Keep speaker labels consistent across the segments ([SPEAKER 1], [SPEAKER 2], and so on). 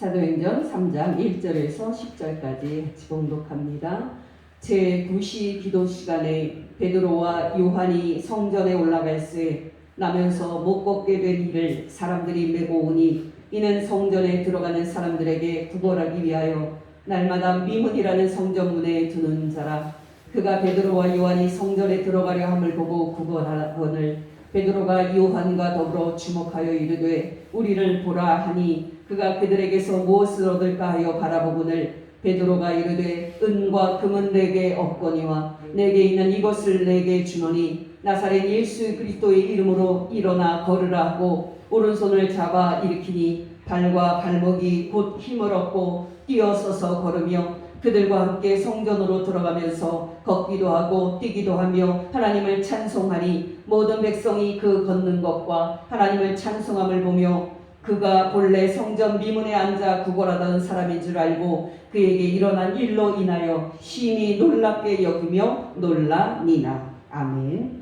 [SPEAKER 1] 사도행전 3장 1절에서 10절까지 같이 봉독합니다. 제9시 기도 시간에 베드로와 요한이 성전에 올라갈새 나면서 못 걷게 된 이를 사람들이 메고 오니 이는 성전에 들어가는 사람들에게 구걸하기 위하여 날마다 미문이라는 성전문에 두는 자라. 그가 베드로와 요한이 성전에 들어가려 함을 보고 구걸하거늘 베드로가 요한과 더불어 주목하여 이르되 우리를 보라 하니 그가 그들에게서 무엇을 얻을까 하여 바라보거늘 베드로가 이르되 은과 금은 내게 없거니와 내게 있는 이것을 내게 주노니 나사렛 예수 그리스도의 이름으로 일어나 걸으라 하고 오른손을 잡아 일으키니 발과 발목이 곧 힘을 얻고 뛰어서서 걸으며 그들과 함께 성전으로 들어가면서 걷기도 하고 뛰기도 하며 하나님을 찬송하니 모든 백성이 그 걷는 것과 하나님을 찬송함을 보며 그가 본래 성전 미문에 앉아 구걸하던 사람인 줄 알고 그에게 일어난 일로 인하여 심히 놀랍게 여기며 놀라니라. 아멘.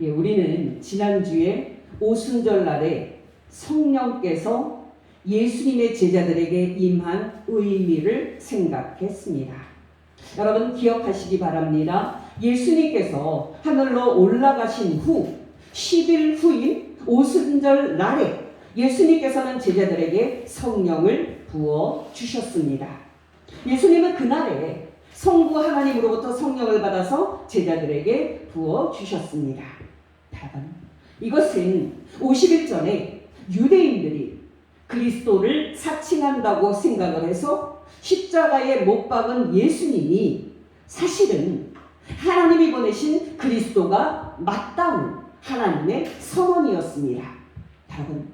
[SPEAKER 1] 우리는 지난주에 오순절 날에 성령께서 예수님의 제자들에게 임한 의미를 생각했습니다. 여러분 기억하시기 바랍니다. 예수님께서 하늘로 올라가신 후 10일 후인 오순절 날에 예수님께서는 제자들에게 성령을 부어 주셨습니다. 예수님은 그날에 성부 하나님으로부터 성령을 받아서 제자들에게 부어 주셨습니다. 이것은 50일 전에 유대인들이 그리스도를 사칭한다고 생각을 해서 십자가에 못 박은 예수님이 사실은 하나님이 보내신 그리스도가 맞다는 하나님의 선언이었습니다. 여러분,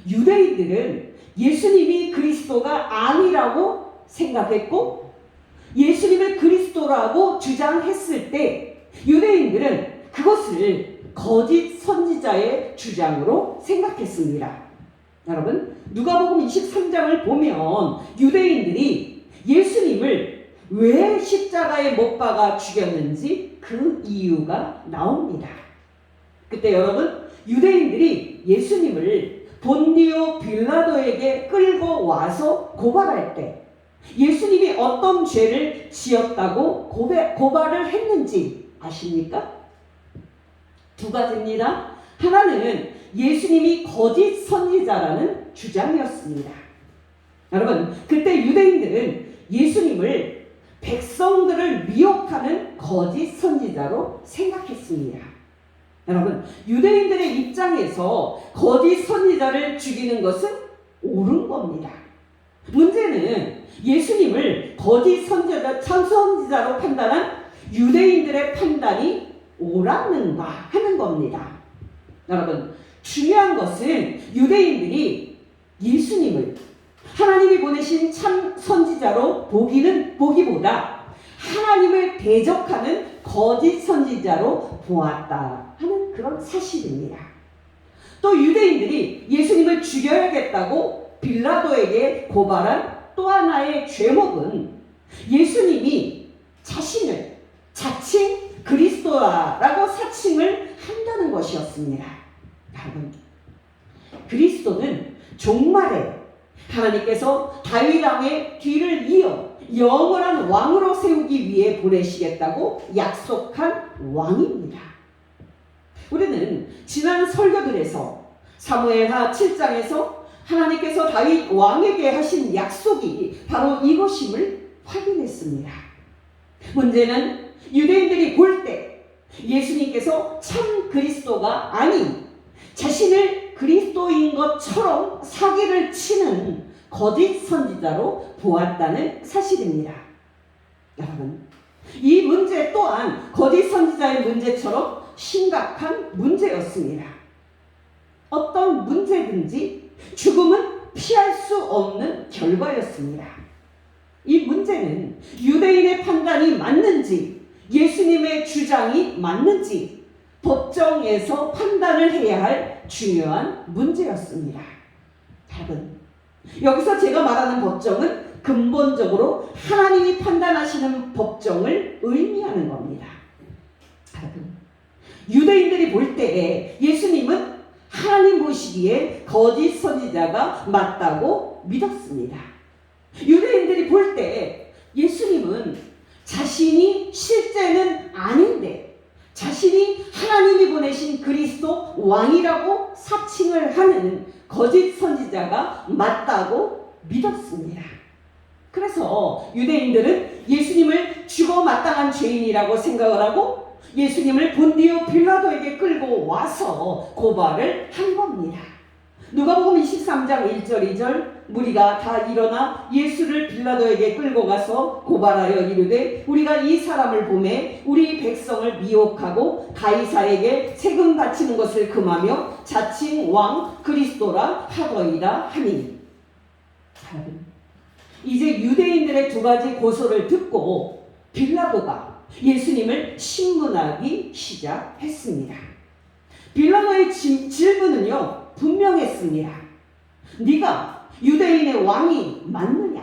[SPEAKER 1] 유대인들은 예수님이 그리스도가 아니라고 생각했고 예수님을 그리스도라고 주장했을 때 유대인들은 그것을 거짓 선지자의 주장으로 생각했습니다. 여러분, 누가복음 23장을 보면 유대인들이 예수님을 왜 십자가에 못 박아 죽였는지 그 이유가 나옵니다. 그때 여러분, 유대인들이 예수님을 본디오 빌라도에게 끌고 와서 고발할 때 예수님이 어떤 죄를 지었다고 고발을 했는지 아십니까? 두 가지입니다. 하나는 예수님이 거짓 선지자라는 주장이었습니다. 여러분, 그때 유대인들은 예수님을 백성들을 미혹하는 거짓 선지자로 생각했습니다. 여러분, 유대인들의 입장에서 거짓 선지자를 죽이는 것은 옳은 겁니다. 문제는 예수님을 거짓 선지자로 판단한 유대인들의 판단이 옳았는가 하는 겁니다. 여러분, 중요한 것은 유대인들이 예수님을 하나님이 보내신 참 선지자로 보기보다 하나님을 대적하는 거짓 선지자로 보았다 하는 그런 사실입니다. 또 유대인들이 예수님을 죽여야겠다고 빌라도에게 고발한 또 하나의 죄목은 예수님이 자신을 자칭 그리스도라고 사칭을 한다는 것이었습니다. 여러분, 그리스도는 종말에 하나님께서 다윗 왕의 뒤를 이어 영원한 왕으로 세우기 위해 보내시겠다고 약속한 왕입니다. 우리는 지난 설교들에서 사무엘하 7장에서 하나님께서 다윗 왕에게 하신 약속이 바로 이것임을 확인했습니다. 문제는 유대인들이 볼 때 예수님께서 참 그리스도가 아닌 자신을 그리스도인 것처럼 사기를 치는 거짓 선지자로 보았다는 사실입니다. 여러분, 이 문제 또한 거짓 선지자의 문제처럼 심각한 문제였습니다. 어떤 문제든지 죽음은 피할 수 없는 결과였습니다. 이 문제는 유대인의 판단이 맞는지 예수님의 주장이 맞는지 법정에서 판단을 해야 할 중요한 문제였습니다. 답은 여기서 제가 말하는 법정은 근본적으로 하나님이 판단하시는 법정을 의미하는 겁니다. 답은 유대인들이 볼 때에 예수님은 하나님 보시기에 거짓 선지자가 맞다고 믿었습니다. 유대인들이 볼 때 예수님은 자신이 실제는 아닌데 자신이 하나님이 보내신 그리스도 왕이라고 사칭을 하는 거짓 선지자가 맞다고 믿었습니다. 그래서 유대인들은 예수님을 죽어 마땅한 죄인이라고 생각을 하고 예수님을 본디오 빌라도에게 끌고 와서 고발을 한 겁니다. 누가복음 23장 1절 2절 무리가 다 일어나 예수를 빌라도에게 끌고 가서 고발하여 이르되 우리가 이 사람을 보매 우리 백성을 미혹하고 가이사에게 세금 바치는 것을 금하며 자칭 왕 그리스도라 하더이다 하니. 이제 유대인들의 두 가지 고소를 듣고 빌라도가 예수님을 신문하기 시작했습니다. 빌라도의 질문은요 분명했습니다. 네가 유대인의 왕이 맞느냐?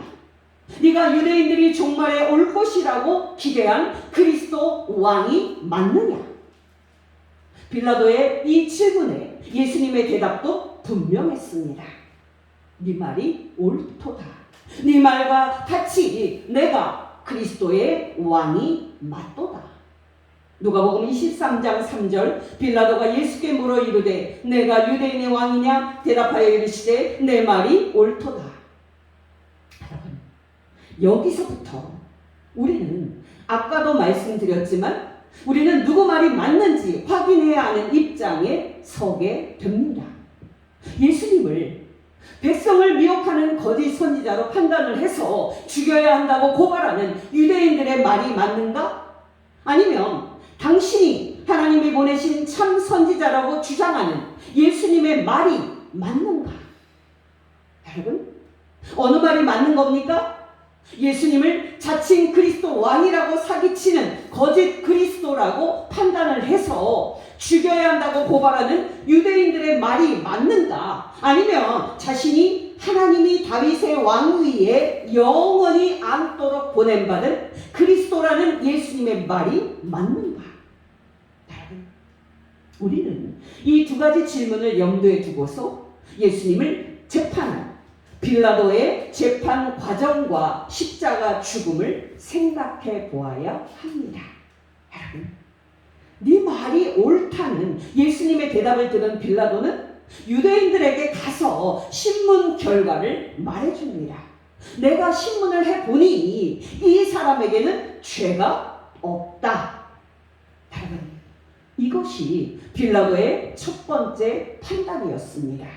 [SPEAKER 1] 네가 유대인들이 종말에 올 것이라고 기대한 그리스도 왕이 맞느냐? 빌라도의 이 질문에 예수님의 대답도 분명했습니다. 네 말이 옳도다. 네 말과 같이 내가 그리스도의 왕이 맞도다. 누가복음 23장 3절 빌라도가 예수께 물어 이르되 내가 유대인의 왕이냐? 대답하여 이르시되 내 말이 옳도다. 여러분, 여기서부터 우리는 아까도 말씀드렸지만 우리는 누구 말이 맞는지 확인해야 하는 입장에 서게 됩니다. 예수님을 백성을 미혹하는 거짓 선지자로 판단을 해서 죽여야 한다고 고발하는 유대인들의 말이 맞는가? 아니면 당신이 하나님이 보내신 참 선지자라고 주장하는 예수님의 말이 맞는가? 여러분, 어느 말이 맞는 겁니까? 예수님을 자칭 그리스도 왕이라고 사기치는 거짓 그리스도라고 판단을 해서 죽여야 한다고 고발하는 유대인들의 말이 맞는가? 아니면 자신이 하나님이 다윗의 왕위에 영원히 앉도록 보냄받은 그리스도라는 예수님의 말이 맞는가? 여러분, 우리는 이 두 가지 질문을 염두에 두고서 예수님을 재판한 빌라도의 재판 과정과 십자가 죽음을 생각해 보아야 합니다. 여러분, 네 말이 옳다는 예수님의 대답을 들은 빌라도는 유대인들에게 가서 신문 결과를 말해줍니다. 내가 신문을 해보니 이 사람에게는 죄가 없다. 여러분, 이것이 빌라도의 첫 번째 판단이었습니다.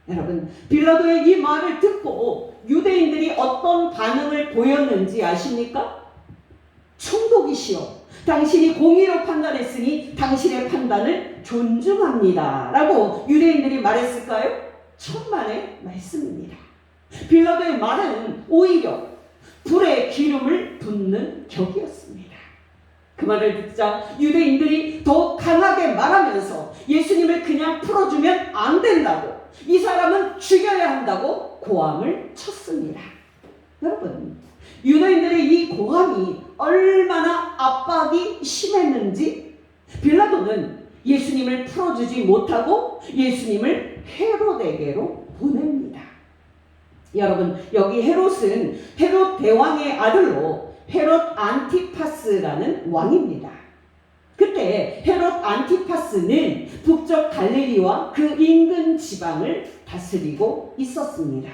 [SPEAKER 1] 여러분, 빌라도의 이 말을 듣고 유대인들이 어떤 반응을 보였는지 아십니까? 총독이시여, 당신이 공의로 판단했으니 당신의 판단을 존중합니다 라고 유대인들이 말했을까요? 천만의 말씀입니다. 빌라도의 말은 오히려 불에 기름을 붓는 격이었습니다. 그 말을 듣자 유대인들이 더 강하게 말하면서 예수님을 그냥 풀어주면 안 된다고, 이 사람은 죽여야 한다고 고함을 쳤습니다. 여러분, 유대인들의 이 고함이 얼마나 압박이 심했는지 빌라도는 예수님을 풀어주지 못하고 예수님을 헤롯에게로 보냅니다. 여러분, 여기 헤롯은 헤롯 대왕의 아들로 헤롯 안티파스라는 왕입니다. 그때 헤롯 안티파스는 북쪽 갈릴리와 그 인근 지방을 다스리고 있었습니다.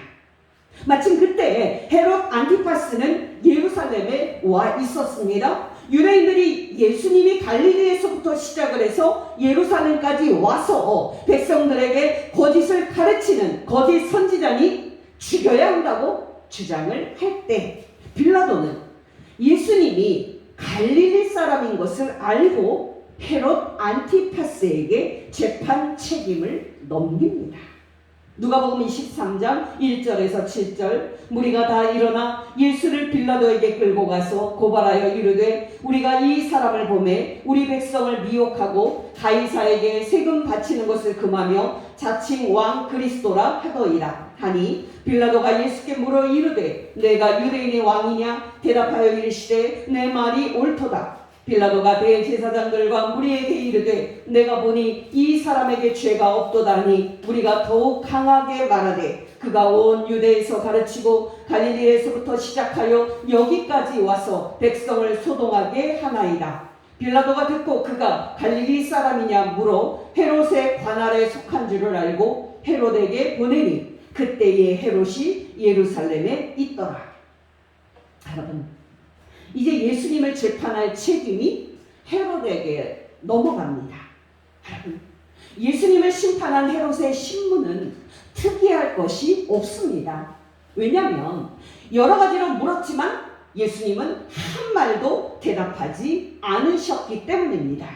[SPEAKER 1] 마침 그때 헤롯 안티파스는 예루살렘에 와 있었습니다. 유대인들이 예수님이 갈릴리에서부터 시작을 해서 예루살렘까지 와서 백성들에게 거짓을 가르치는 거짓 선지자니 죽여야 한다고 주장을 할 때 빌라도는 예수님이 갈릴리 사람인 것을 알고 헤롯 안티파스에게 재판 책임을 넘깁니다. 누가복음 23장 1절에서 7절 무리가 다 일어나 예수를 빌라도에게 끌고 가서 고발하여 이르되 우리가 이 사람을 보매 우리 백성을 미혹하고 가이사에게 세금 바치는 것을 금하며 자칭 왕 그리스도라 하더이다 하니 빌라도가 예수께 물어 이르되 내가 유대인의 왕이냐? 대답하여 이르시되 내 말이 옳도다. 빌라도가 대제사장들과 무리에게 이르되 내가 보니 이 사람에게 죄가 없도다니 우리가 더욱 강하게 말하되 그가 온 유대에서 가르치고 갈릴리에서부터 시작하여 여기까지 와서 백성을 소동하게 하나이다. 빌라도가 듣고 그가 갈릴리 사람이냐 물어 헤롯의 관할에 속한 줄을 알고 헤롯에게 보내니 그때에 헤롯이 예루살렘에 있더라. 여러분, 이제 예수님을 재판할 책임이 헤롯에게 넘어갑니다. 여러분, 예수님을 심판한 헤롯의 신문은 특이할 것이 없습니다. 왜냐하면 여러 가지로 물었지만 예수님은 한 말도 대답하지 않으셨기 때문입니다.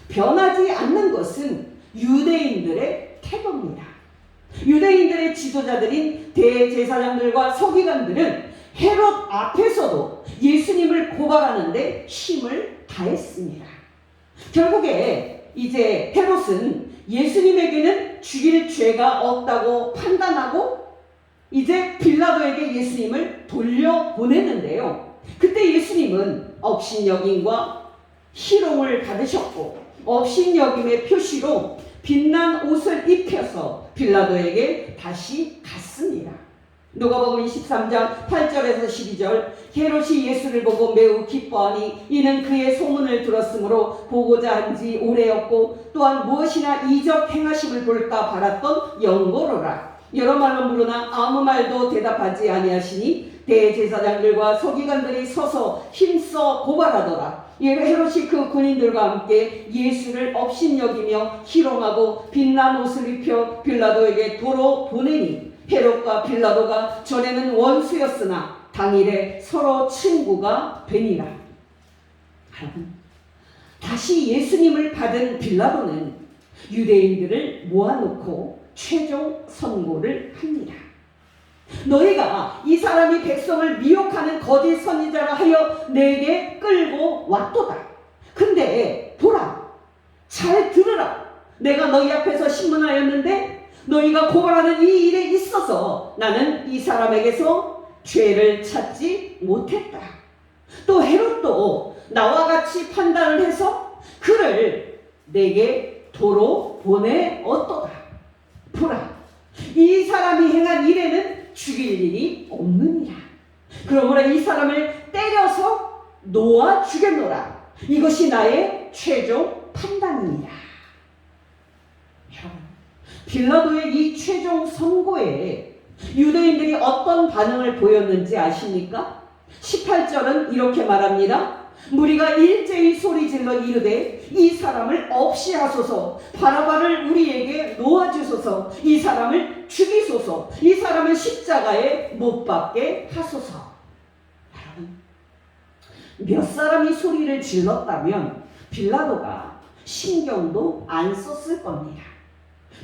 [SPEAKER 1] 변하지 않는 것은 유대인들의 태도입니다. 유대인들의 지도자들인 대제사장들과 서기관들은 헤롯 앞에서도 예수님을 고발하는데 힘을 다했습니다. 결국에 이제 헤롯은 예수님에게는 죽일 죄가 없다고 판단하고 이제 빌라도에게 예수님을 돌려보냈는데요. 그때 예수님은 업신여김과 희롱을 받으셨고 업신여김의 표시로 빛난 옷을 입혀서 빌라도에게 다시 갔습니다. 누가복음 23장 8절에서 12절 헤롯이 예수를 보고 매우 기뻐하니 이는 그의 소문을 들었으므로 보고자 한지 오래였고 또한 무엇이나 이적 행하심을 볼까 바랐던 영고로라. 여러 말로 물으나 아무 말도 대답하지 아니하시니 대제사장들과 서기관들이 서서 힘써 고발하더라. 헤롯이 그 군인들과 함께 예수를 업신여기며 희롱하고 빛난 옷을 입혀 빌라도에게 도로 보내니 헤롯과 빌라도가 전에는 원수였으나 당일에 서로 친구가 되니라. 여러분, 다시 예수님을 받은 빌라도는 유대인들을 모아놓고 최종 선고를 합니다. 너희가 이 사람이 백성을 미혹하는 거짓 선지자라 하여 내게 끌고 왔도다. 근데 보라, 잘 들으라. 내가 너희 앞에서 신문하였는데 너희가 고발하는 이 일에 있어서 나는 이 사람에게서 죄를 찾지 못했다. 또 헤롯도 나와 같이 판단을 해서 그를 내게 도로 보내었도다. 보라, 이 사람이 행한 일에는 죽일 일이 없느니라. 그러므로 이 사람을 때려서 놓아 죽였노라. 이것이 나의 최종 판단이니라. 여러분, 빌라도의 이 최종 선고에 유대인들이 어떤 반응을 보였는지 아십니까? 18절은 이렇게 말합니다. 무리가 일제히 소리질러 이르되 이 사람을 없이 하소서, 바라바를 우리에게 놓아주소서, 이 사람을 죽이소서, 이 사람을 십자가에 못 박게 하소서. 여러분, 몇 사람이 소리를 질렀다면 빌라도가 신경도 안 썼을 겁니다.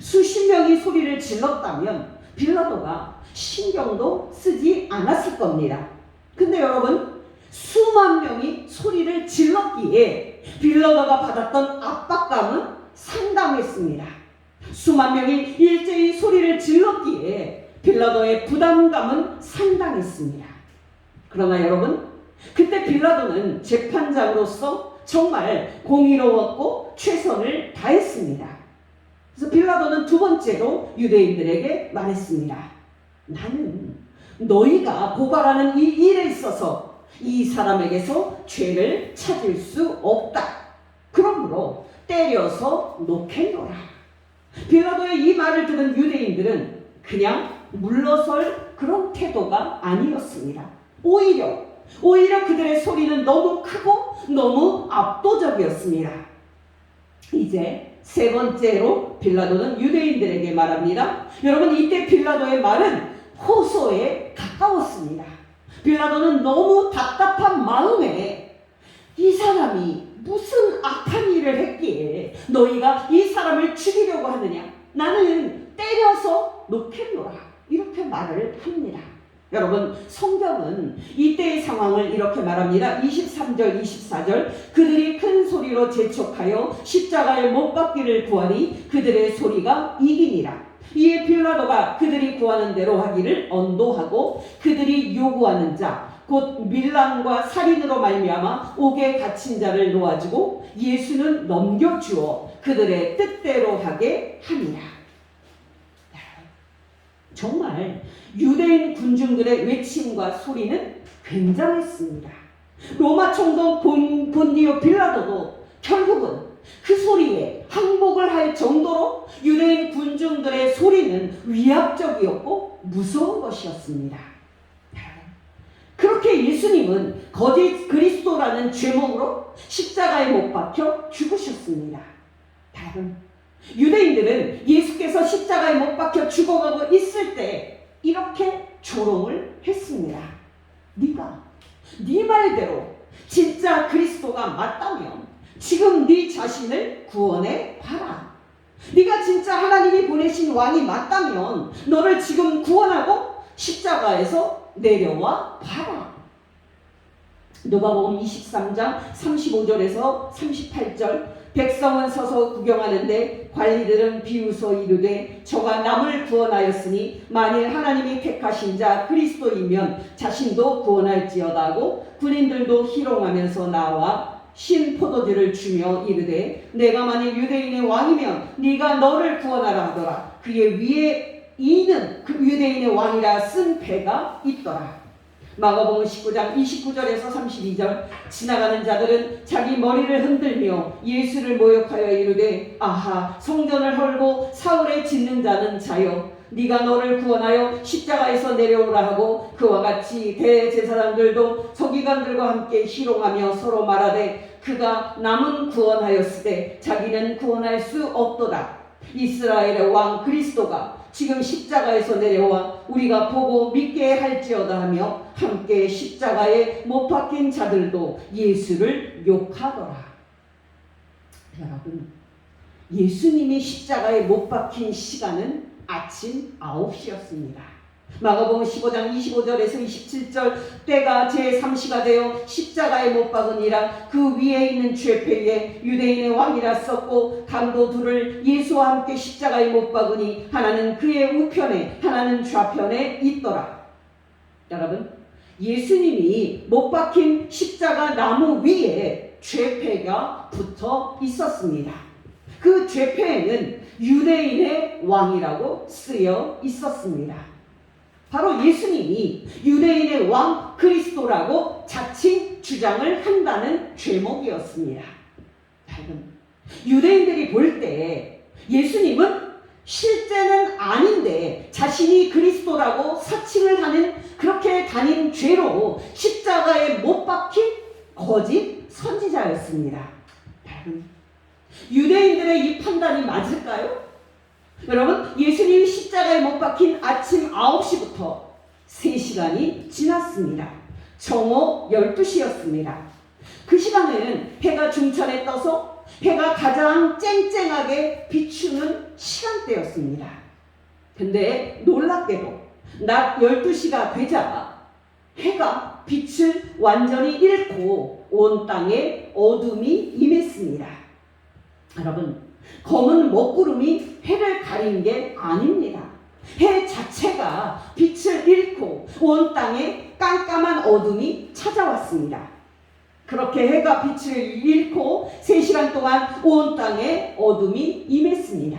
[SPEAKER 1] 수십 명이 소리를 질렀다면 빌라도가 신경도 쓰지 않았을 겁니다. 근데 여러분, 수만 명이 소리를 질렀기에 빌라도가 받았던 압박감은 상당했습니다. 수만 명이 일제히 소리를 질렀기에 빌라도의 부담감은 상당했습니다. 그러나 여러분, 그때 빌라도는 재판장으로서 정말 공의로웠고 최선을 다했습니다. 그래서 빌라도는 두 번째로 유대인들에게 말했습니다. 나는 너희가 고발하는 이 일에 있어서 이 사람에게서 죄를 찾을 수 없다. 그러므로 때려서 놓겠노라. 빌라도의 이 말을 들은 유대인들은 그냥 물러설 그런 태도가 아니었습니다. 오히려 그들의 소리는 너무 크고 너무 압도적이었습니다. 이제 세 번째로 빌라도는 유대인들에게 말합니다. 여러분, 이때 빌라도의 말은 호소에 가까웠습니다. 빌라도는 너무 답답한 마음에 이 사람이 무슨 악한 일을 했기에 너희가 이 사람을 죽이려고 하느냐? 나는 때려서 놓겠노라. 이렇게 말을 합니다. 여러분, 성경은 이때의 상황을 이렇게 말합니다. 23절, 24절 그들이 큰 소리로 재촉하여 십자가에 못 박기를 구하니 그들의 소리가 이기니라. 이에 빌라도가 그들이 구하는 대로 하기를 언도하고 그들이 요구하는 자 곧 밀란과 살인으로 말미암아 옥에 갇힌 자를 놓아주고 예수는 넘겨주어 그들의 뜻대로 하게 하니라. 정말 유대인 군중들의 외침과 소리는 굉장했습니다. 로마 총독 본디오 빌라도도 결국은 그 소리에 항복을 할 정도로 유대인 군중들의 소리는 위압적이었고 무서운 것이었습니다. 그렇게 예수님은 거짓 그리스도라는 죄목으로 십자가에 못 박혀 죽으셨습니다. 여러분, 유대인들은 예수께서 십자가에 못 박혀 죽어가고 있을 때 이렇게 조롱을 했습니다. 네 말대로 진짜 그리스도가 맞다면 지금 네 자신을 구원해 봐라. 네가 진짜 하나님이 보내신 왕이 맞다면 너를 지금 구원하고 십자가에서 내려와 봐라. 누가복음 23장 35절에서 38절 백성은 서서 구경하는데 관리들은 비웃어 이르되 저가 남을 구원하였으니 만일 하나님이 택하신 자 그리스도이면 자신도 구원할지어다 하고 군인들도 희롱하면서 나와 신 포도주를 주며 이르되 내가 만일 유대인의 왕이면 네가 너를 구원하라 하더라. 그의 위에 이는 그 유대인의 왕이라 쓴 배가 있더라. 마가복음 19장 29절에서 32절 지나가는 자들은 자기 머리를 흔들며 예수를 모욕하여 이르되 아하 성전을 헐고 사흘에 짓는 자는 자여 네가 너를 구원하여 십자가에서 내려오라 하고 그와 같이 대제사장들도 서기관들과 함께 희롱하며 서로 말하되 그가 남은 구원하였으되 자기는 구원할 수 없도다. 이스라엘의 왕 그리스도가 지금 십자가에서 내려와 우리가 보고 믿게 할지어다 하며 함께 십자가에 못 박힌 자들도 예수를 욕하더라. 여러분, 예수님이 십자가에 못 박힌 시간은 아침 9시였습니다. 마가복음 15장 25절에서 27절 때가 제3시가 되어 십자가에 못 박으니라. 그 위에 있는 죄패에 유대인의 왕이라 썼고 강도 둘을 예수와 함께 십자가에 못 박으니 하나는 그의 우편에 하나는 좌편에 있더라. 여러분, 예수님이 못 박힌 십자가 나무 위에 죄패가 붙어 있었습니다. 그 죄패에는 유대인의 왕이라고 쓰여 있었습니다. 바로 예수님이 유대인의 왕 그리스도라고 자칭 주장을 한다는 죄목이었습니다. 유대인들이 볼 때 예수님은 실제는 아닌데 자신이 그리스도라고 사칭을 하는 그렇게 다닌 죄로 십자가에 못 박힌 거짓 선지자였습니다. 유대인들의 이 판단이 맞을까요? 여러분, 예수님이 십자가에 못 박힌 아침 9시부터 3시간이 지났습니다. 정오 12시였습니다. 그 시간에는 해가 중천에 떠서 해가 가장 쨍쨍하게 비추는 시간대였습니다. 근데 놀랍게도 낮 12시가 되자 해가 빛을 완전히 잃고 온 땅에 어둠이 임했습니다. 여러분, 검은 먹구름이 해를 가린 게 아닙니다. 해 자체가 빛을 잃고 온 땅에 깜깜한 어둠이 찾아왔습니다. 그렇게 해가 빛을 잃고 3시간 동안 온 땅에 어둠이 임했습니다.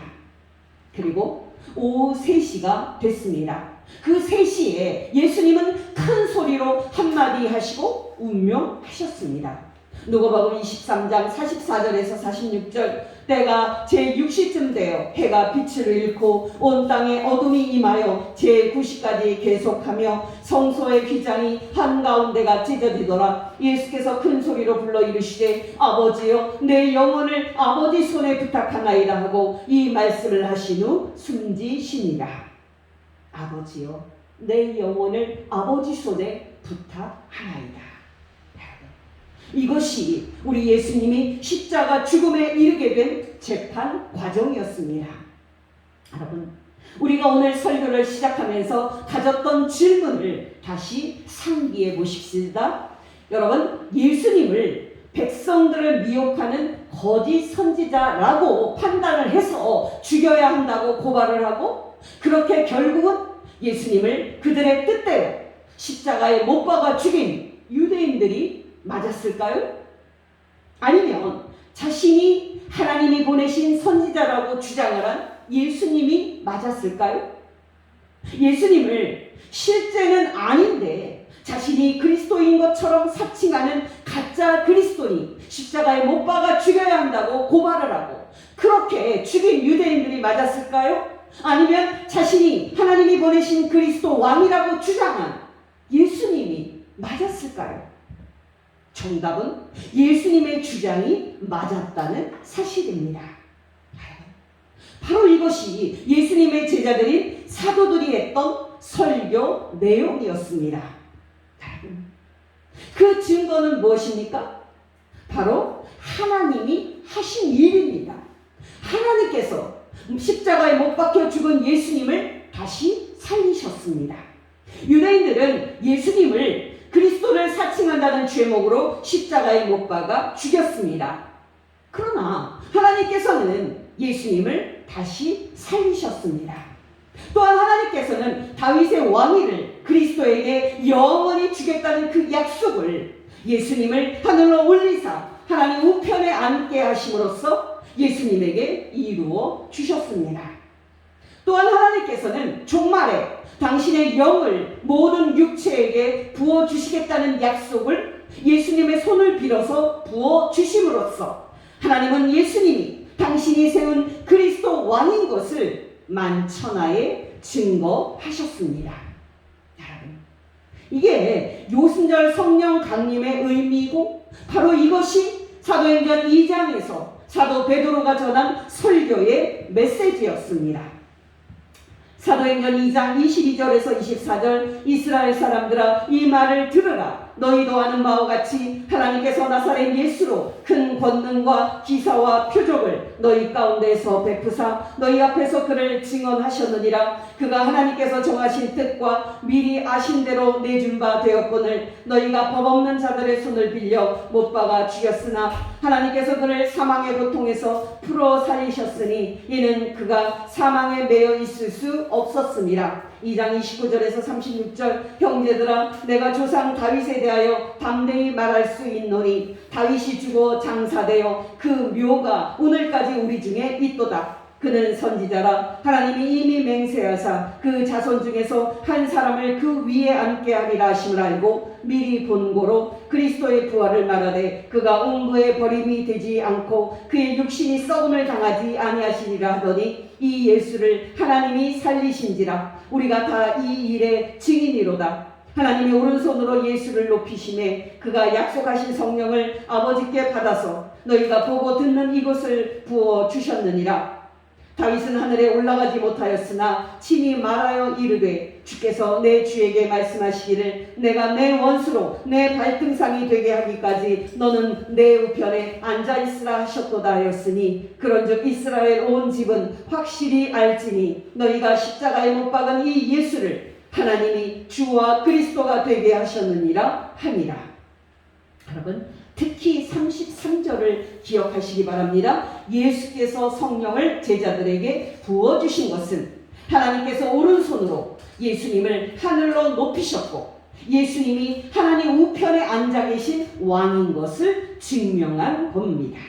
[SPEAKER 1] 그리고 오후 3시가 됐습니다. 그 3시에 예수님은 큰 소리로 한마디 하시고 운명하셨습니다. 누가복음 23장 44절에서 46절 때가 제6시쯤 되어 해가 빛을 잃고 온 땅에 어둠이 임하여 제9시까지 계속하며 성소의 휘장이 한가운데가 찢어지더라. 예수께서 큰 소리로 불러 이르시되 아버지여 내 영혼을 아버지 손에 부탁하나이다 하고 이 말씀을 하신 후 숨지시니라. 아버지여 내 영혼을 아버지 손에 부탁하나이다. 이것이 우리 예수님이 십자가 죽음에 이르게 된 재판 과정이었습니다. 여러분, 우리가 오늘 설교를 시작하면서 가졌던 질문을 다시 상기해 보십시다. 여러분, 예수님을 백성들을 미혹하는 거짓 선지자라고 판단을 해서 죽여야 한다고 고발을 하고 그렇게 결국은 예수님을 그들의 뜻대로 십자가에 못 박아 죽인 유대인들이 맞았을까요? 아니면 자신이 하나님이 보내신 선지자라고 주장을 한 예수님이 맞았을까요? 예수님을 실제는 아닌데 자신이 그리스도인 것처럼 사칭하는 가짜 그리스도인, 십자가에 못 박아 죽여야 한다고 고발을 하고 그렇게 죽인 유대인들이 맞았을까요? 아니면 자신이 하나님이 보내신 그리스도 왕이라고 주장한 예수님이 맞았을까요? 정답은 예수님의 주장이 맞았다는 사실입니다. 바로 이것이 예수님의 제자들인 사도들이 했던 설교 내용이었습니다. 그 증거는 무엇입니까? 바로 하나님이 하신 일입니다. 하나님께서 십자가에 못 박혀 죽은 예수님을 다시 살리셨습니다. 유대인들은 예수님을 그리스도를 사칭한다는 죄목으로 십자가에 못 박아 죽였습니다. 그러나 하나님께서는 예수님을 다시 살리셨습니다. 또한 하나님께서는 다윗의 왕위를 그리스도에게 영원히 주겠다는 그 약속을 예수님을 하늘로 올리사 하나님 우편에 앉게 하심으로써 예수님에게 이루어 주셨습니다. 또한 하나님께서는 종말에 당신의 영을 모든 육체에게 부어주시겠다는 약속을 예수님의 손을 빌어서 부어주심으로써 하나님은 예수님이 당신이 세운 그리스도 왕인 것을 만천하에 증거하셨습니다. 여러분, 이게 요순절 성령 강림의 의미이고 바로 이것이 사도행전 2장에서 사도 베드로가 전한 설교의 메시지였습니다. 사도행전 2장 22절에서 24절 이스라엘 사람들아 이 말을 들으라. 너희도 아는 바와 같이 하나님께서 나사렛 예수로 큰 권능과 기사와 표적을 너희 가운데서 베푸사 너희 앞에서 그를 증언하셨느니라. 그가 하나님께서 정하신 뜻과 미리 아신 대로 내준 바 되었거늘 너희가 법 없는 자들의 손을 빌려 못 박아 죽였으나 하나님께서 그를 사망의 고통에서 풀어 살리셨으니 이는 그가 사망에 매여 있을 수 없었습니다. 2장 29절에서 36절 형제들아 내가 조상 다윗에 대하여 담대히 말할 수 있노니 다윗이 죽어 장사되어 그 묘가 오늘까지 우리 중에 있도다. 그는 선지자라 하나님이 이미 맹세하사 그 자손 중에서 한 사람을 그 위에 앉게 하리라 하심을 알고 미리 본고로 그리스도의 부활을 말하되 그가 옹부에 버림이 되지 않고 그의 육신이 썩음을 당하지 아니하시리라 하더니 이 예수를 하나님이 살리신지라 우리가 다 이 일의 증인이로다. 하나님이 오른손으로 예수를 높이시매 그가 약속하신 성령을 아버지께 받아서 너희가 보고 듣는 이것을 부어 주셨느니라. 다윗은 하늘에 올라가지 못하였으나 친히 말하여 이르되 주께서 내 주에게 말씀하시기를 내가 내 원수로 내 발등상이 되게 하기까지 너는 내 우편에 앉아있으라 하셨도다 하였으니 그런즉 이스라엘 온 집은 확실히 알지니 너희가 십자가에 못 박은 이 예수를 하나님이 주와 그리스도가 되게 하셨느니라 하니라. 여러분 특히 33절을 기억하시기 바랍니다. 예수께서 성령을 제자들에게 부어주신 것은 하나님께서 오른손으로 예수님을 하늘로 높이셨고 예수님이 하나님 우편에 앉아 계신 왕인 것을 증명한 겁니다.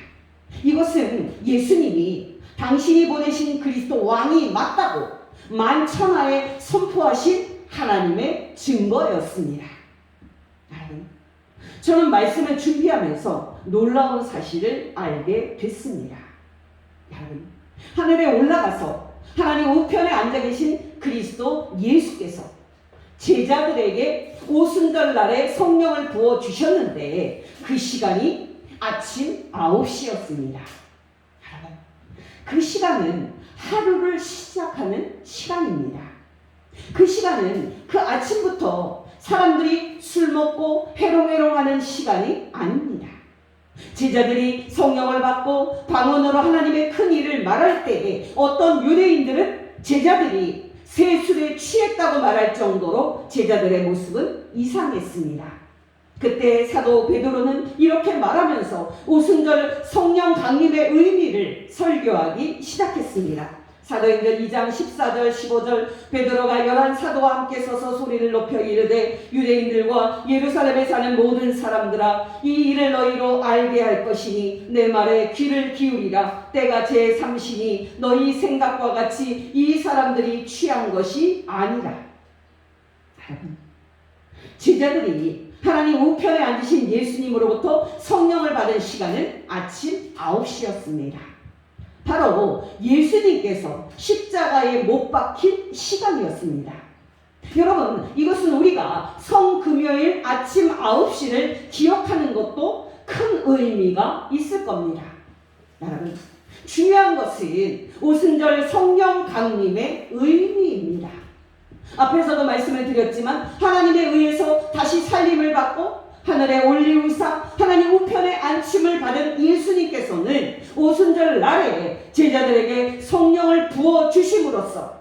[SPEAKER 1] 이것은 예수님이 당신이 보내신 그리스도 왕이 맞다고 만천하에 선포하신 하나님의 증거였습니다. 저는 말씀을 준비하면서 놀라운 사실을 알게 됐습니다. 하늘에 올라가서 하나님 우편에 앉아 계신 그리스도 예수께서 제자들에게 오순절날에 성령을 부어주셨는데 그 시간이 아침 9시였습니다. 그 시간은 하루를 시작하는 시간입니다. 그 시간은 그 아침부터 사람들이 술 먹고 해롱해롱하는 시간이 아닙니다. 제자들이 성령을 받고 방언으로 하나님의 큰 일을 말할 때에 어떤 유대인들은 제자들이 새 술에 취했다고 말할 정도로 제자들의 모습은 이상했습니다. 그때 사도 베드로는 이렇게 말하면서 오순절 성령 강림의 의미를 설교하기 시작했습니다. 사도행전 2장 14절 15절 베드로가 11사도와 함께 서서 소리를 높여 이르되 유대인들과 예루살렘에 사는 모든 사람들아 이 일을 너희로 알게 할 것이니 내 말에 귀를 기울이라. 때가 제3시니 너희 생각과 같이 이 사람들이 취한 것이 아니라. 제자들이 하나님 우편에 앉으신 예수님으로부터 성령을 받은 시간은 아침 9시였습니다. 바로 예수님께서 십자가에 못 박힌 시간이었습니다. 여러분, 이것은 우리가 성금요일 아침 9시를 기억하는 것도 큰 의미가 있을 겁니다. 여러분, 중요한 것은 오순절 성령 강림의 의미입니다. 앞에서도 말씀을 드렸지만 하나님에 의해서 다시 살림을 받고 하늘에 올리우사 하나님 우편에 안침을 받은 예수님께서는 오순절 날에 제자들에게 성령을 부어주심으로써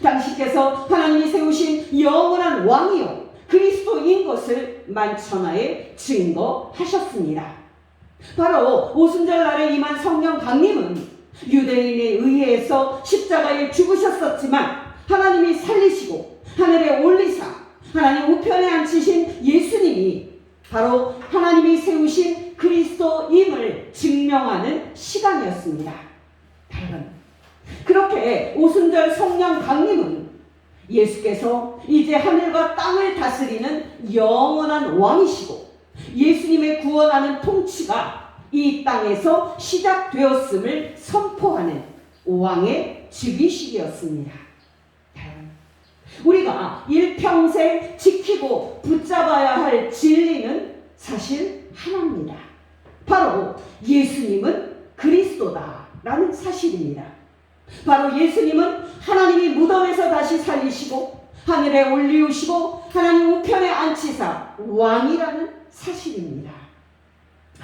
[SPEAKER 1] 당신께서 하나님이 세우신 영원한 왕이요 그리스도인 것을 만천하에 증거하셨습니다. 바로 오순절 날에 임한 성령 강림은 유대인에 의해서 십자가에 죽으셨었지만 하나님이 살리시고 하늘에 올리사 하나님 우편에 앉히신 예수님이 바로 하나님이 세우신 그리스도임을 증명하는 시간이었습니다. 여러분, 그렇게 오순절 성령 강림은 예수께서 이제 하늘과 땅을 다스리는 영원한 왕이시고 예수님의 구원하는 통치가 이 땅에서 시작되었음을 선포하는 왕의 즉위식이었습니다. 우리가 일평생 지키고 붙잡아야 할 진리는 사실 하나입니다. 바로 예수님은 그리스도다라는 사실입니다. 바로 예수님은 하나님이 무덤에서 다시 살리시고 하늘에 올리우시고 하나님 우편에 앉히사 왕이라는 사실입니다.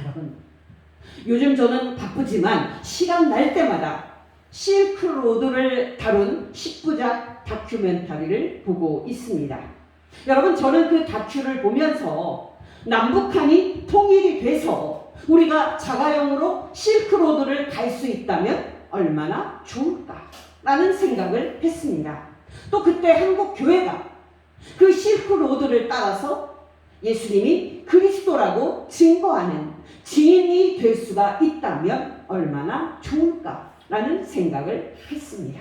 [SPEAKER 1] 여러분, 요즘 저는 바쁘지만 시간 날 때마다 실크로드를 다룬 10부작 다큐멘터리를 보고 있습니다. 여러분, 저는 그 다큐를 보면서 남북한이 통일이 돼서 우리가 자가용으로 실크로드를 갈 수 있다면 얼마나 좋을까라는 생각을 했습니다. 또 그때 한국 교회가 그 실크로드를 따라서 예수님이 그리스도라고 증거하는 증인이 될 수가 있다면 얼마나 좋을까라는 생각을 했습니다.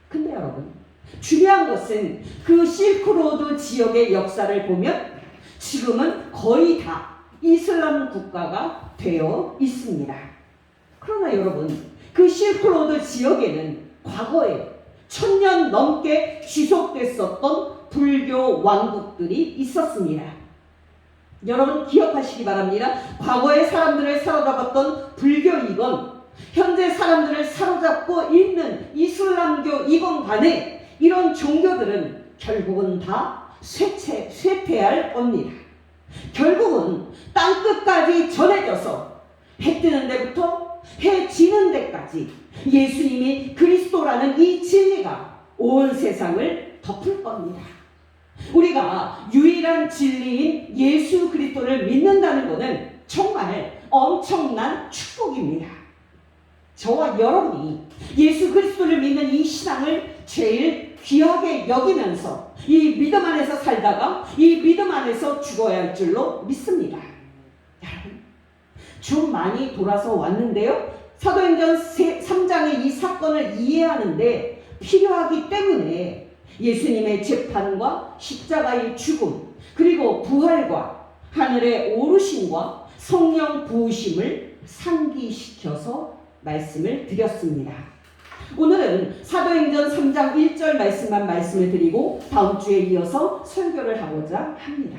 [SPEAKER 1] 근데 여러분, 중요한 것은 그 실크로드 지역의 역사를 보면 지금은 거의 다 이슬람 국가가 되어 있습니다. 그러나 여러분, 그 실크로드 지역에는 과거에 1000년 넘게 지속됐었던 불교 왕국들이 있었습니다. 여러분 기억하시기 바랍니다. 과거의 사람들을 사로잡았던 불교이건 현재 사람들을 사로잡고 있는 이슬람교이건 간에 이런 종교들은 결국은 다 쇠퇴할 겁니다. 결국은 땅끝까지 전해져서 해 뜨는 데부터 해 지는 데까지 예수님이 그리스도라는 이 진리가 온 세상을 덮을 겁니다. 우리가 유일한 진리인 예수 그리스도를 믿는다는 것은 정말 엄청난 축복입니다. 저와 여러분이 예수 그리스도를 믿는 이 신앙을 제일 귀하게 여기면서 이 믿음 안에서 살다가 이 믿음 안에서 죽어야 할 줄로 믿습니다. 여러분, 좀 많이 돌아서 왔는데요. 사도행전 3장의 이 사건을 이해하는데 필요하기 때문에 예수님의 재판과 십자가의 죽음, 그리고 부활과 하늘의 오르심과 성령 부으심을 상기시켜서 말씀을 드렸습니다. 오늘은 사도행전 3장 1절 말씀만 말씀을 드리고 다음 주에 이어서 설교를 하고자 합니다.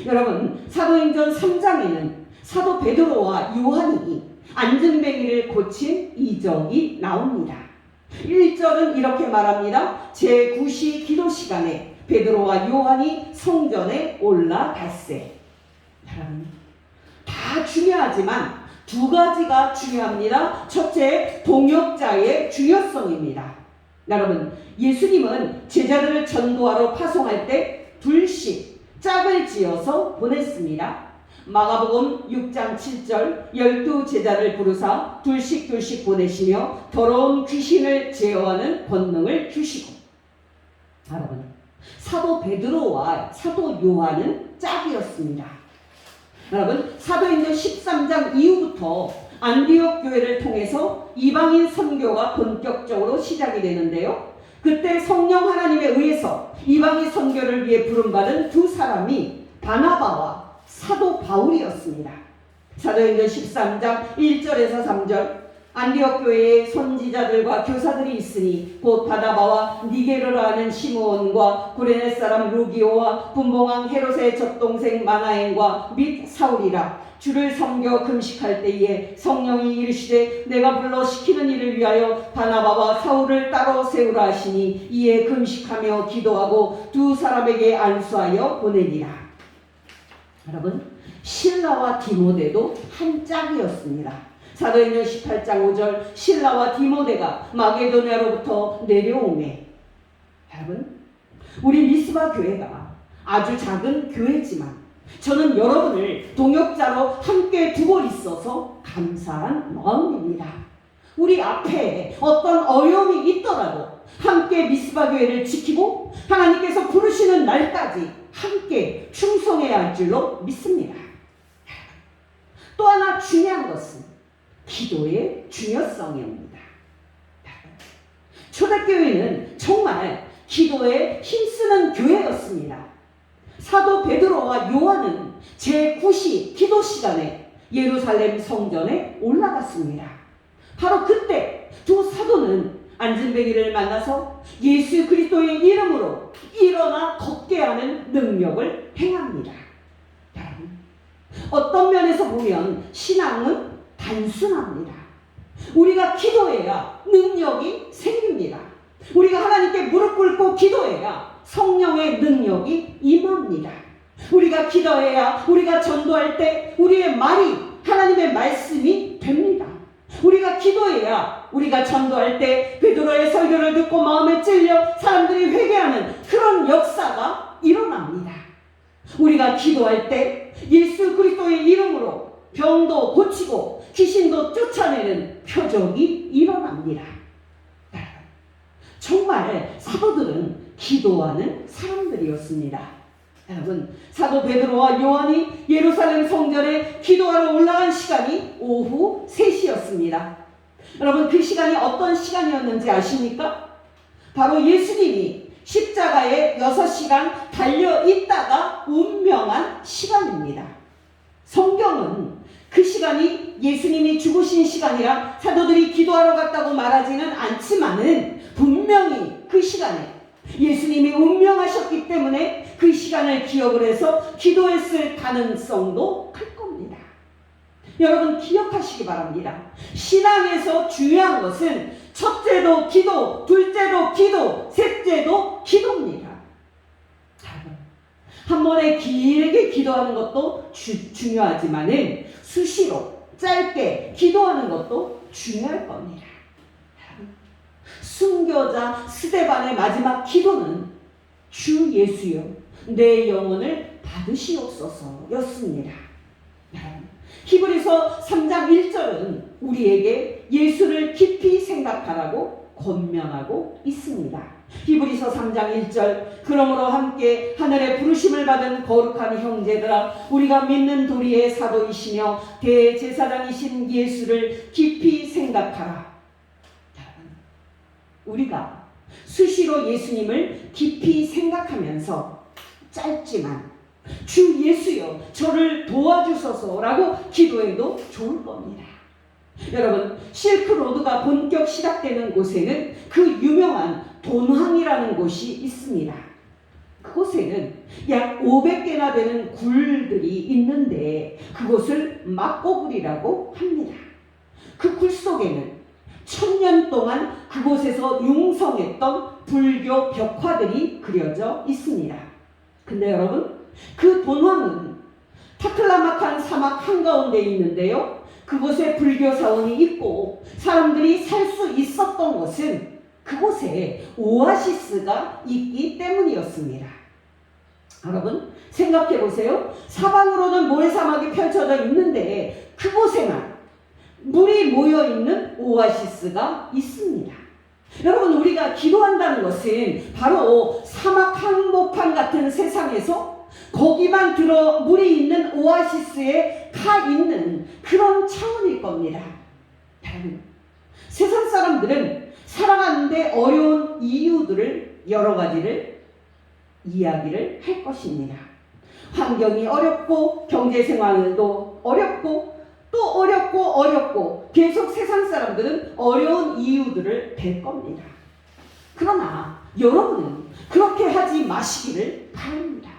[SPEAKER 1] 여러분, 사도행전 3장에는 사도 베드로와 요한이 안전뱅이를 고친 이적이 나옵니다. 1절은 이렇게 말합니다. 제9시 기도 시간에 베드로와 요한이 성전에 올라갔세. 여러분, 다 중요하지만 두 가지가 중요합니다. 첫째, 동역자의 중요성입니다. 여러분, 예수님은 제자들을 전도하러 파송할 때 둘씩 짝을 지어서 보냈습니다. 마가복음 6장 7절 12제자를 부르사 둘씩 보내시며 더러운 귀신을 제어하는 권능을 주시고. 여러분, 사도 베드로와 사도 요한은 짝이었습니다. 여러분, 사도행전 13장 이후부터 안디옥 교회를 통해서 이방인 선교가 본격적으로 시작이 되는데요. 그때 성령 하나님에 의해서 이방인 선교를 위해 부름받은 두 사람이 바나바와 사도 바울이었습니다. 사도행전 13장 1절에서 3절 안디옥 교회에 선지자들과 교사들이 있으니 곧 바나바와 니게르라 하는 시므온과 구레네 사람 루기오와 분봉왕 헤롯의 젖동생 마나엔과 및 사울이라. 주를 섬겨 금식할 때에 성령이 이르시되 내가 불러 시키는 일을 위하여 바나바와 사울을 따로 세우라 하시니 이에 금식하며 기도하고 두 사람에게 안수하여 보내니라. 여러분, 실라와 디모데도 한 짝이었습니다. 사도행전 18장 5절 실라와 디모데가 마게도냐로부터 내려오매. 여러분, 우리 미스바 교회가 아주 작은 교회지만 저는 여러분을 동역자로 함께 두고 있어서 감사한 마음입니다. 우리 앞에 어떤 어려움이 있더라도 함께 미스바 교회를 지키고 하나님께서 부르시는 날까지 함께 충성해야 할 줄로 믿습니다. 또 하나 중요한 것은 기도의 중요성입니다. 초대교회는 정말 기도에 힘쓰는 교회였습니다. 사도 베드로와 요한은 제9시 기도 시간에 예루살렘 성전에 올라갔습니다. 바로 그때 두 사도는 안진뱅이를 만나서 예수 그리스도의 이름으로 일어나 걷게 하는 능력을 행합니다. 여러분, 어떤 면에서 보면 신앙은 단순합니다. 우리가 기도해야 능력이 생깁니다. 우리가 하나님께 무릎 꿇고 기도해야 성령의 능력이 임합니다. 우리가 기도해야 우리가 전도할 때 우리의 말이 하나님의 말씀이 됩니다. 우리가 기도해야 우리가 전도할 때 베드로의 설교를 듣고 마음에 찔려 사람들이 회개하는 그런 역사가 일어납니다. 우리가 기도할 때 예수 그리스도의 이름으로 병도 고치고 귀신도 쫓아내는 표적이 일어납니다. 정말 사도들은 기도하는 사람들이었습니다. 여러분, 사도 베드로와 요한이 예루살렘 성전에 기도하러 올라간 시간이 오후 3시였습니다. 여러분, 그 시간이 어떤 시간이었는지 아십니까? 바로 예수님이 십자가에 6시간 달려있다가 운명한 시간입니다. 성경은 그 시간이 예수님이 죽으신 시간이라 사도들이 기도하러 갔다고 말하지는 않지만은 분명히 그 시간에 예수님이 운명하셨기 때문에 그 시간을 기억을 해서 기도했을 가능성도 클 겁니다. 여러분, 기억하시기 바랍니다. 신앙에서 중요한 것은 첫째도 기도, 둘째도 기도, 셋째도 기도입니다. 한 번에 길게 기도하는 것도 중요하지만은 수시로 짧게 기도하는 것도 중요할 겁니다. 순교자 스데반의 마지막 기도는 주 예수여 내 영혼을 받으시옵소서 였습니다. 히브리서 3장 1절은 우리에게 예수를 깊이 생각하라고 권면하고 있습니다. 히브리서 3장 1절 그러므로 함께 하늘의 부르심을 받은 거룩한 형제들아 우리가 믿는 도리의 사도이시며 대제사장이신 예수를 깊이 생각하라. 우리가 수시로 예수님을 깊이 생각하면서 짧지만 주 예수여 저를 도와주소서라고 기도해도 좋을 겁니다. 여러분, 실크로드가 본격 시작되는 곳에는 그 유명한 돈항이라는 곳이 있습니다. 그곳에는 약 500개나 되는 굴들이 있는데 그곳을 막고굴이라고 합니다. 그 굴 속에는 1000년 동안 그곳에서 융성했던 불교 벽화들이 그려져 있습니다. 근데 여러분, 그 돈황은 타클라마칸 사막 한가운데 있는데요. 그곳에 불교 사원이 있고 사람들이 살 수 있었던 것은 그곳에 오아시스가 있기 때문이었습니다. 여러분 생각해 보세요. 사방으로는 모래사막이 펼쳐져 있는데 그곳에만 물이 모여있는 오아시스가 있습니다. 여러분 우리가 기도한다는 것은 바로 사막 한복판 같은 세상에서 거기만 들어 물이 있는 오아시스에 가 있는 그런 차원일 겁니다. 여러분 세상 사람들은 살아가는데 어려운 이유들을 여러 가지를 이야기를 할 것입니다. 환경이 어렵고 경제 생활도 어렵고 또 어렵고 계속 세상 사람들은 어려운 이유들을 댈 겁니다. 그러나 여러분은 그렇게 하지 마시기를 바랍니다.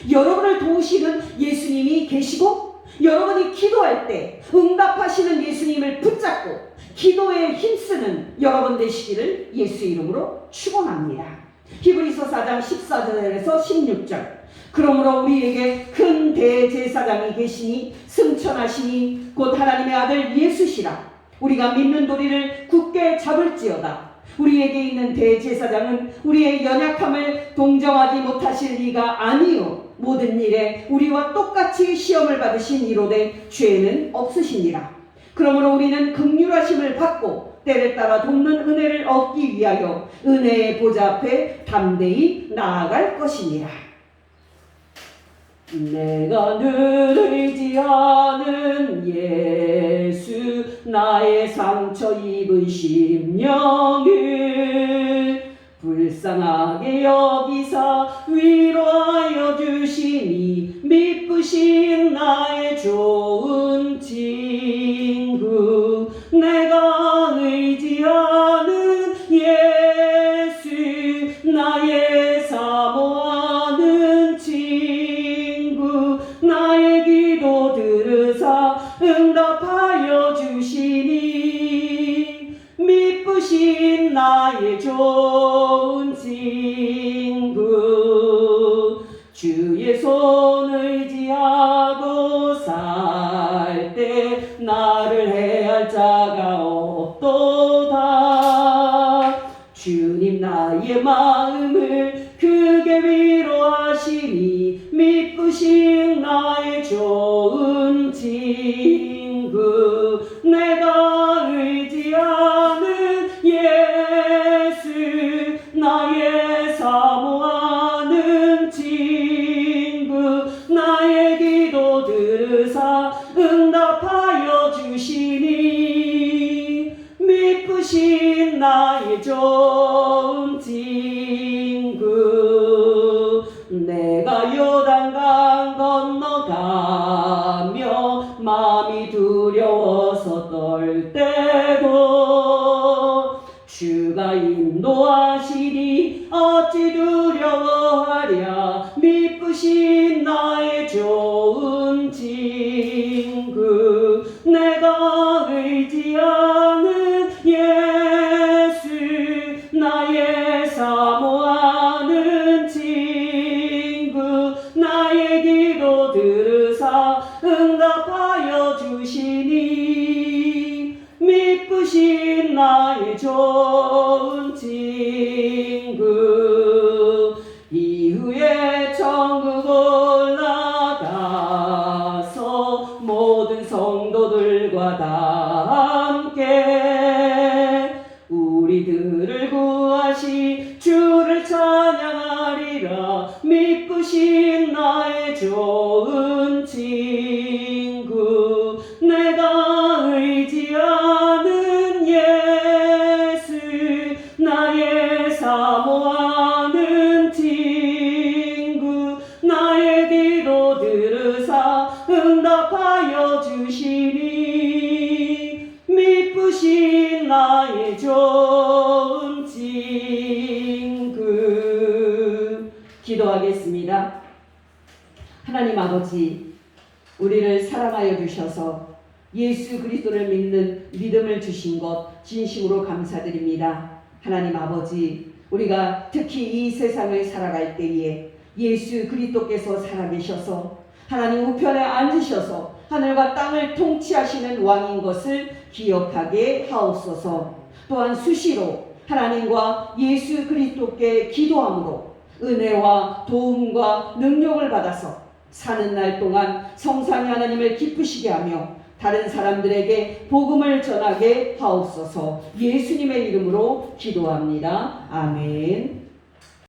[SPEAKER 1] 여러분을 도우시는 예수님이 계시고 여러분이 기도할 때 응답하시는 예수님을 붙잡고 기도에 힘쓰는 여러분 되시기를 예수 이름으로 축원합니다. 히브리서 4장 14절에서 16절 그러므로 우리에게 큰 대제사장이 계시니 승천하시니 곧 하나님의 아들 예수시라. 우리가 믿는 도리를 굳게 잡을지어다. 우리에게 있는 대제사장은 우리의 연약함을 동정하지 못하실 리가 아니요 모든 일에 우리와 똑같이 시험을 받으신 이로되 죄는 없으시니라. 그러므로 우리는 긍휼하심을 받고 때를 따라 돕는 은혜를 얻기 위하여 은혜의 보좌 앞에 담대히 나아갈 것이니라. 내가 늘 의지하는 예수 나의 상처 입은 심령을 불쌍하게 여기사 위로하여 주시니 미쁘신 나의 좋은 친구 내가 의지하는 예수 나의 사모하는 친구 나의 기도 들으사 응답하여 주시니 미쁘신 나의 좋은 친구 주의 손 의지하고 살 때 나를 해할 자가 없도다. 주님 나의 마음을 크게 위로하시니 미쁘신 나의 좋은 친구 내가 의지하는 예수 나의 사모하는 친구 나의 기도 들으사 응답하여 주시니 미쁘신 나의 좋은 친구 내가 요단강 건너가며 마음이 두려워서 떨 때도 주가 인도하시니 어찌 두려워하랴 미쁘신 나의 좋은 친구 내가 의지하는 예수 나의 사모하는 친구 나의 기도 들으사 응답하여 주시니 미쁘신 나의 좋은 친구 이후에 천국 올라가서 모든 성도들과 다 함께 우리들을 구하시 주를 찬양하리라 미쁘신 나의 좋은 친구 내가 의지하는 예수 나의 사모하는 친구 나의 기도 들으사 응답하여 주시니 미쁘신 나의 좋은 친구 기도하겠습니다. 하나님 아버지 우리를 사랑하여 주셔서 예수 그리스도를 믿는 믿음을 주신 것 진심으로 감사드립니다. 하나님 아버지 우리가 특히 이 세상을 살아갈 때에 예수 그리스도께서 살아계셔서 하나님 우편에 앉으셔서 하늘과 땅을 통치하시는 왕인 것을 기억하게 하옵소서. 또한 수시로 하나님과 예수 그리스도께 기도함으로 은혜와 도움과 능력을 받아서 사는 날 동안 성삼위 하나님을 기쁘시게 하며 다른 사람들에게 복음을 전하게 하옵소서. 예수님의 이름으로 기도합니다. 아멘.